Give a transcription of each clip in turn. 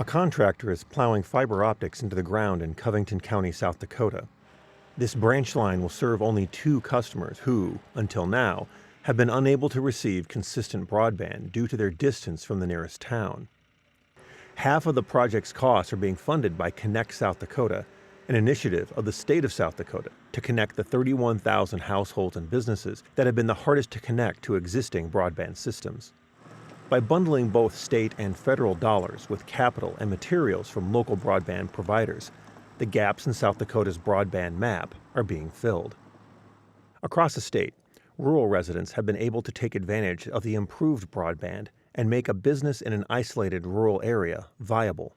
A contractor is plowing fiber optics into the ground in Covington County, South Dakota. This branch line will serve only 2 customers who, until now, have been unable to receive consistent broadband due to their distance from the nearest town. Half of the project's costs are being funded by Connect South Dakota, an initiative of the state of South Dakota to connect the 31,000 households and businesses that have been the hardest to connect to existing broadband systems. By bundling both state and federal dollars with capital and materials from local broadband providers, the gaps in South Dakota's broadband map are being filled. Across the state, rural residents have been able to take advantage of the improved broadband and make a business in an isolated rural area viable.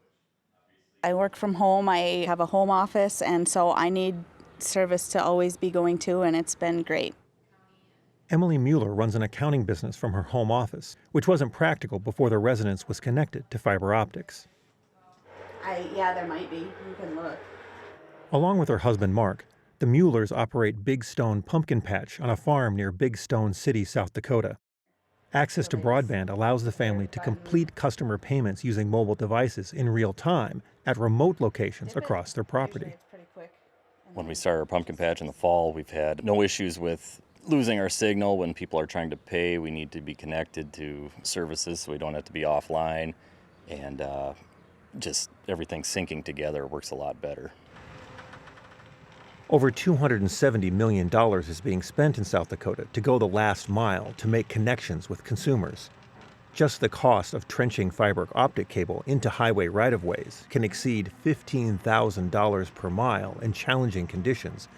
I work from home, I have a home office, and so I need service to always be going to, and it's been great. Emily Mueller runs an accounting business from her home office, which wasn't practical before the residence was connected to fiber optics. Yeah, there might be. You can look. Along with her husband, Mark, the Muellers operate Big Stone Pumpkin Patch on a farm near Big Stone City, South Dakota. Access to broadband allows the family to complete customer payments using mobile devices in real time at remote locations across their property. When we started our pumpkin patch in the fall, we've had no issues with losing our signal. When people are trying to pay, we need to be connected to services so we don't have to be offline. And just everything syncing together works a lot better. Over $270 million is being spent in South Dakota to go the last mile to make connections with consumers. Just the cost of trenching fiber optic cable into highway right-of-ways can exceed $15,000 per mile in challenging conditions,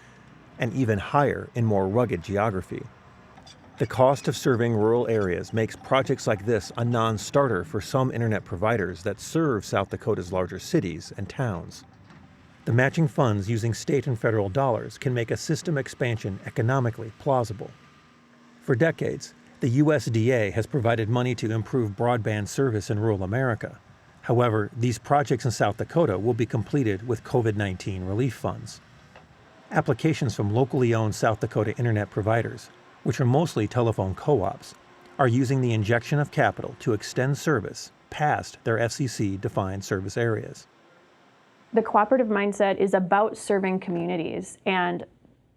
and even higher in more rugged geography. The cost of serving rural areas makes projects like this a non-starter for some internet providers that serve South Dakota's larger cities and towns. The matching funds using state and federal dollars can make a system expansion economically plausible. For decades, the USDA has provided money to improve broadband service in rural America. However, these projects in South Dakota will be completed with COVID-19 relief funds. Applications from locally owned South Dakota internet providers, which are mostly telephone co-ops, are using the injection of capital to extend service past their FCC-defined service areas. The cooperative mindset is about serving communities, and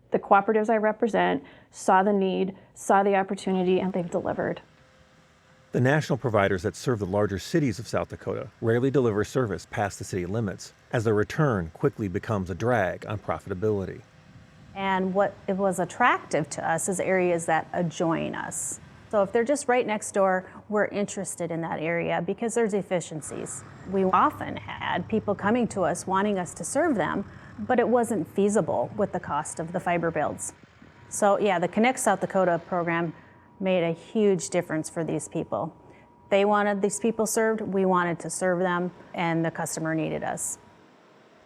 the cooperatives I represent saw the need, saw the opportunity, and they've delivered. The national providers that serve the larger cities of South Dakota rarely deliver service past the city limits, as the return quickly becomes a drag on profitability. And what it was attractive to us is areas that adjoin us. So if they're just right next door, we're interested in that area because there's efficiencies. We often had people coming to us wanting us to serve them, but it wasn't feasible with the cost of the fiber builds. So yeah, the Connect South Dakota program made a huge difference for these people. They wanted these people served, we wanted to serve them, and the customer needed us.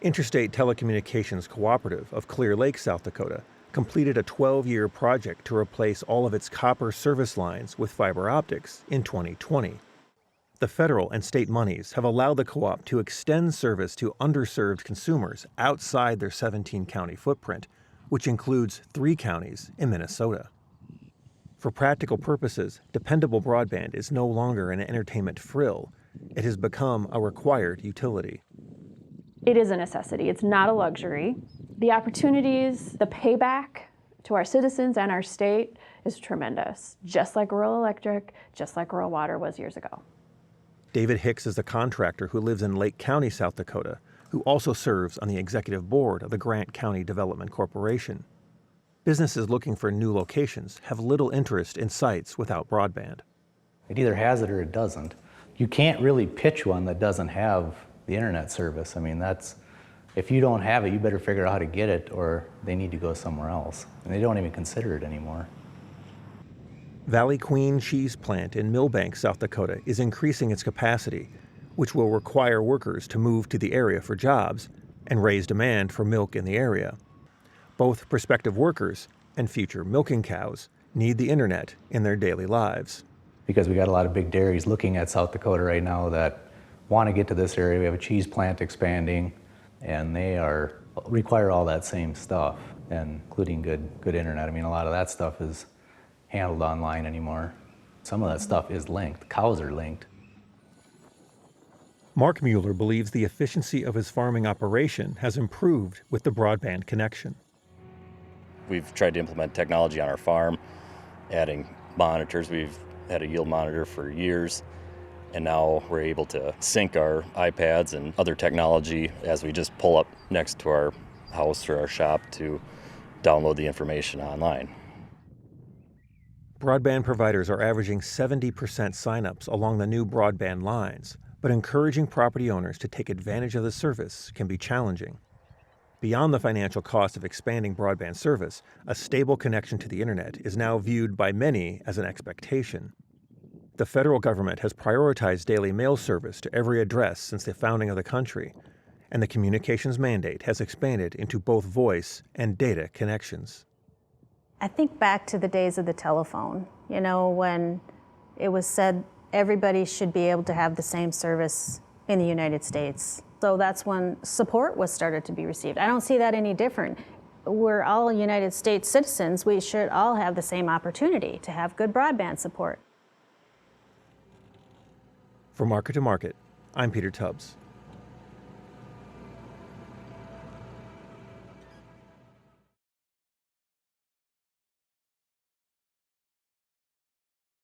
Interstate Telecommunications Cooperative of Clear Lake, South Dakota, completed a 12-year project to replace all of its copper service lines with fiber optics in 2020. The federal and state monies have allowed the co-op to extend service to underserved consumers outside their 17-county footprint, which includes 3 counties in Minnesota. For practical purposes, dependable broadband is no longer an entertainment frill. It has become a required utility. It is a necessity. It's not a luxury. The opportunities, the payback to our citizens and our state is tremendous, just like rural electric, just like rural water was years ago. David Hicks is the contractor who lives in Lake County, South Dakota, who also serves on the executive board of the Grant County Development Corporation. Businesses looking for new locations have little interest in sites without broadband. It either has it or it doesn't. You can't really pitch one that doesn't have the internet service. I mean, if you don't have it, you better figure out how to get it, or they need to go somewhere else. And they don't even consider it anymore. Valley Queen Cheese Plant in Millbank, South Dakota is increasing its capacity, which will require workers to move to the area for jobs and raise demand for milk in the area. Both prospective workers and future milking cows need the internet in their daily lives. Because we got a lot of big dairies looking at South Dakota right now that want to get to this area. We have a cheese plant expanding, and they require all that same stuff, including good internet. I mean, a lot of that stuff is handled online anymore. Some of that stuff is linked. Cows are linked. Mark Mueller believes the efficiency of his farming operation has improved with the broadband connection. We've tried to implement technology on our farm, adding monitors. We've had a yield monitor for years, and now we're able to sync our iPads and other technology as we just pull up next to our house or our shop to download the information online. Broadband providers are averaging 70% signups along the new broadband lines, but encouraging property owners to take advantage of the service can be challenging. Beyond the financial cost of expanding broadband service, a stable connection to the internet is now viewed by many as an expectation. The federal government has prioritized daily mail service to every address since the founding of the country, and the communications mandate has expanded into both voice and data connections. I think back to the days of the telephone, when it was said everybody should be able to have the same service in the United States. So that's when support was started to be received. I don't see that any different. We're all United States citizens. We should all have the same opportunity to have good broadband support. For Market to Market, I'm Peter Tubbs.